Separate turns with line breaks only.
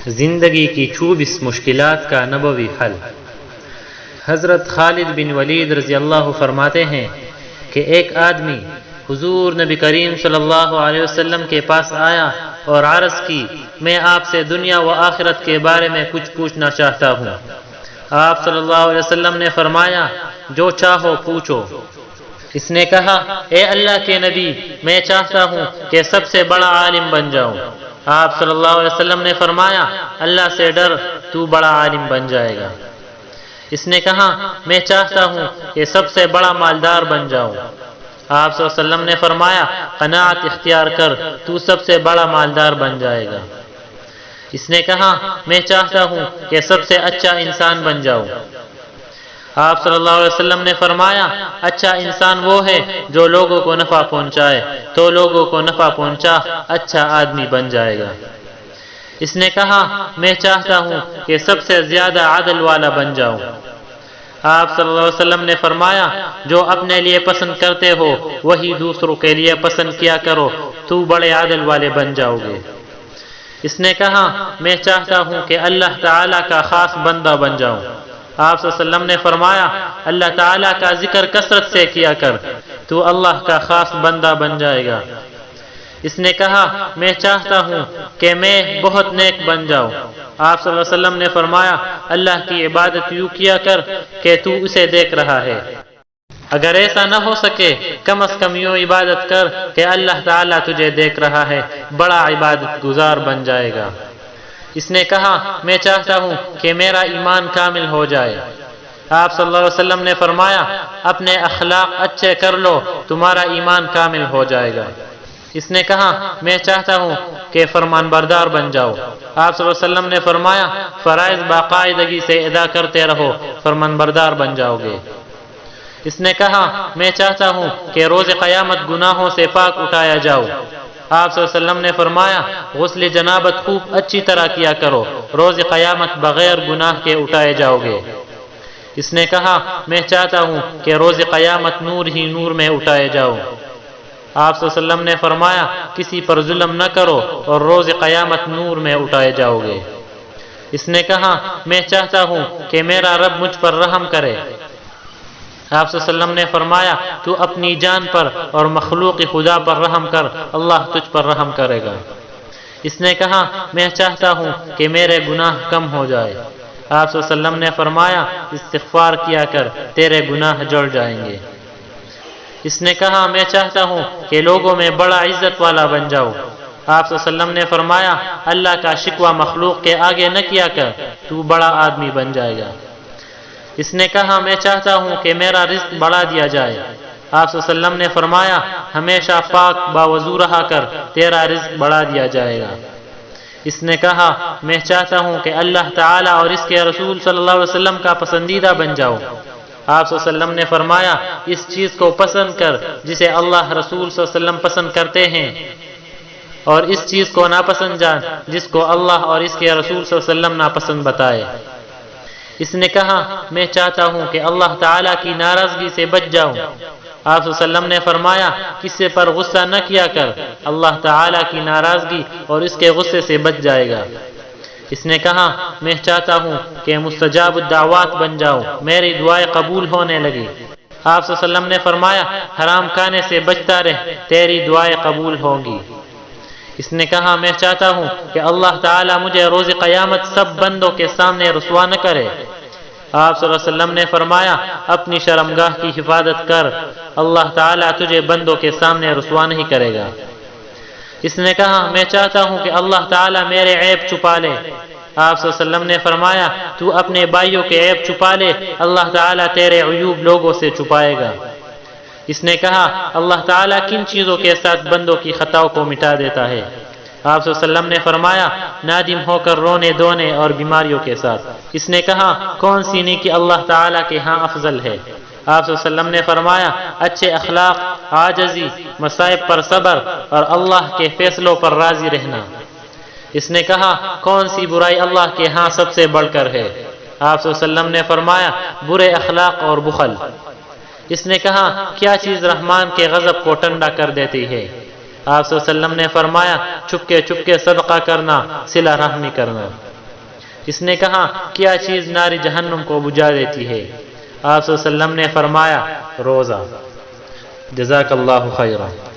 زندگی کی 24 مشکلات کا نبوی حل۔ حضرت خالد بن ولید رضی اللہ فرماتے ہیں کہ ایک آدمی حضور نبی کریم صلی اللہ علیہ وسلم کے پاس آیا اور عرض کی، میں آپ سے دنیا و آخرت کے بارے میں کچھ پوچھنا چاہتا ہوں۔ آپ صلی اللہ علیہ وسلم نے فرمایا، جو چاہو پوچھو۔ اس نے کہا، اے اللہ کے نبی، میں چاہتا ہوں کہ سب سے بڑا عالم بن جاؤں۔ آپ صلی اللہ علیہ وسلم نے فرمایا، اللہ سے ڈر، تو بڑا عالم بن جائے گا۔ اس نے کہا، میں چاہتا ہوں کہ سب سے بڑا مالدار بن جاؤں۔ آپ صلی اللہ علیہ وسلم نے فرمایا، قناعت اختیار کر، تو سب سے بڑا مالدار بن جائے گا۔ اس نے کہا، میں چاہتا ہوں کہ سب سے اچھا انسان بن جاؤں۔ آپ صلی اللہ علیہ وسلم نے فرمایا، اچھا انسان وہ ہے جو لوگوں کو نفع پہنچائے، تو لوگوں کو نفع پہنچا اچھا آدمی بن جائے گا۔ اس نے کہا، میں چاہتا ہوں کہ سب سے زیادہ عدل والا بن جاؤں۔ آپ صلی اللہ علیہ وسلم نے فرمایا، جو اپنے لیے پسند کرتے ہو وہی دوسروں کے لیے پسند کیا کرو، تو بڑے عدل والے بن جاؤ گے۔ اس نے کہا، میں چاہتا ہوں کہ اللہ تعالیٰ کا خاص بندہ بن جاؤں۔ آپ صلی اللہ علیہ وسلم نے فرمایا، اللہ تعالیٰ کا ذکر کثرت سے کیا کر، تو اللہ کا خاص بندہ بن جائے گا۔ اس نے کہا، میں چاہتا ہوں کہ میں بہت نیک بن جاؤں۔ آپ صلی اللہ علیہ وسلم نے فرمایا، اللہ کی عبادت یوں کیا کر کہ تو اسے دیکھ رہا ہے۔ اگر ایسا نہ ہو سکے، کم از کم یوں عبادت کر کہ اللہ تعالیٰ تجھے دیکھ رہا ہے، بڑا عبادت گزار بن جائے گا۔ اس نے کہا، میں چاہتا ہوں کہ میرا ایمان کامل ہو جائے۔ آپ صلی اللہ علیہ وسلم نے فرمایا، اپنے اخلاق اچھے کر لو، تمہارا ایمان کامل ہو جائے گا۔ اس نے کہا، میں چاہتا ہوں کہ فرمان بردار بن جاؤ۔ آپ صلی اللہ علیہ وسلم نے فرمایا، فرائض باقاعدگی سے ادا کرتے رہو، فرمان بردار بن جاؤ گے۔ اس نے کہا، میں چاہتا ہوں کہ روز قیامت گناہوں سے پاک اٹھایا جاؤ۔ آپ صلی اللہ علیہ وسلم نے فرمایا، غسل جنابت خوب اچھی طرح کیا کرو، روز قیامت بغیر گناہ کے اٹھائے جاؤ گے۔ اس نے کہا، میں چاہتا ہوں کہ روز قیامت نور ہی نور میں اٹھائے جاؤ۔ آپ صلی اللہ علیہ وسلم نے فرمایا، کسی پر ظلم نہ کرو اور روز قیامت نور میں اٹھائے جاؤ گے۔ اس نے کہا، میں چاہتا ہوں کہ میرا رب مجھ پر رحم کرے۔ آپ صلی اللہ علیہ وسلم نے فرمایا، تو اپنی جان پر اور مخلوق خدا پر رحم کر، اللہ تجھ پر رحم کرے گا۔ اس نے کہا، میں چاہتا ہوں کہ میرے گناہ کم ہو جائے۔ آپ صلی اللہ علیہ وسلم نے فرمایا، استغفار کیا کر، تیرے گناہ جڑ جائیں گے۔ اس نے کہا، میں چاہتا ہوں کہ لوگوں میں بڑا عزت والا بن جاؤ۔ آپ صلی اللہ علیہ وسلم نے فرمایا، اللہ کا شکوہ مخلوق کے آگے نہ کیا کر، تو بڑا آدمی بن جائے گا۔ اس نے کہا، میں چاہتا ہوں کہ میرا رزق بڑھا دیا جائے۔ آپ صلی اللہ علیہ وسلم نے فرمایا، ہمیشہ پاک باوضو رہا کر، تیرا رزق بڑھا دیا جائے گا۔ اس نے کہا، میں چاہتا ہوں کہ اللہ تعالیٰ اور اس کے رسول صلی اللہ علیہ وسلم کا پسندیدہ بن جاؤ۔ آپ صلی اللہ علیہ وسلم نے فرمایا، اس چیز کو پسند کر جسے اللہ رسول صلی اللہ علیہ وسلم پسند کرتے ہیں، اور اس چیز کو ناپسند جان جس کو اللہ اور اس کے رسول صلی اللہ علیہ وسلم ناپسند بتائے۔ اس نے کہا، میں چاہتا ہوں کہ اللہ تعالیٰ کی ناراضگی سے بچ جاؤں۔ آپ صلی اللہ علیہ وسلم نے فرمایا، کسی پر غصہ نہ کیا کر، اللہ تعالیٰ کی ناراضگی اور اس کے غصے سے بچ جائے گا۔ اس نے کہا، میں چاہتا ہوں کہ مستجاب الدعوات بن جاؤں، میری دعائیں قبول ہونے لگی۔ آپ صلی اللہ علیہ وسلم نے فرمایا، حرام کھانے سے بچتا رہ، تیری دعائیں قبول ہوں گی۔ اس نے کہا، میں چاہتا ہوں کہ اللہ تعالیٰ مجھے روز قیامت سب بندوں کے سامنے رسوا نہ کرے۔ آپ صلی اللہ علیہ وسلم نے فرمایا، اپنی شرمگاہ کی حفاظت کر، اللہ تعالیٰ تجھے بندوں کے سامنے رسوا نہیں کرے گا۔ اس نے کہا، میں چاہتا ہوں کہ اللہ تعالیٰ میرے عیب چھپا لے۔ آپ صلی اللہ علیہ وسلم نے فرمایا، تو اپنے بھائیوں کے عیب چھپا لے، اللہ تعالیٰ تیرے عیوب لوگوں سے چھپائے گا۔ اس نے کہا، اللہ تعالیٰ کن چیزوں کے ساتھ بندوں کی خطاؤں کو مٹا دیتا ہے؟ آپ صلی اللہ علیہ وسلم نے فرمایا، نادم ہو کر رونے دھونے اور بیماریوں کے ساتھ۔ اس نے کہا، کون سی نیکی اللہ تعالیٰ کے ہاں افضل ہے؟ آپ صلی اللہ علیہ وسلم نے فرمایا، اچھے اخلاق، عاجزی، مصائب پر صبر اور اللہ کے فیصلوں پر راضی رہنا۔ اس نے کہا، کون سی برائی اللہ کے ہاں سب سے بڑھ کر ہے؟ آپ صلی اللہ علیہ وسلم نے فرمایا، برے اخلاق اور بخل۔ اس نے کہا، کیا چیز رحمان کے غضب کو ٹھنڈا کر دیتی ہے؟ آپ صلی اللہ علیہ وسلم نے فرمایا، چھپکے چھپکے صدقہ کرنا، صلہ رحمی کرنا۔ اس نے کہا کیا چیز نار جہنم کو بجھا دیتی ہے؟ آپ صلی اللہ علیہ وسلم نے فرمایا روزہ۔ جزاک اللہ خیرا۔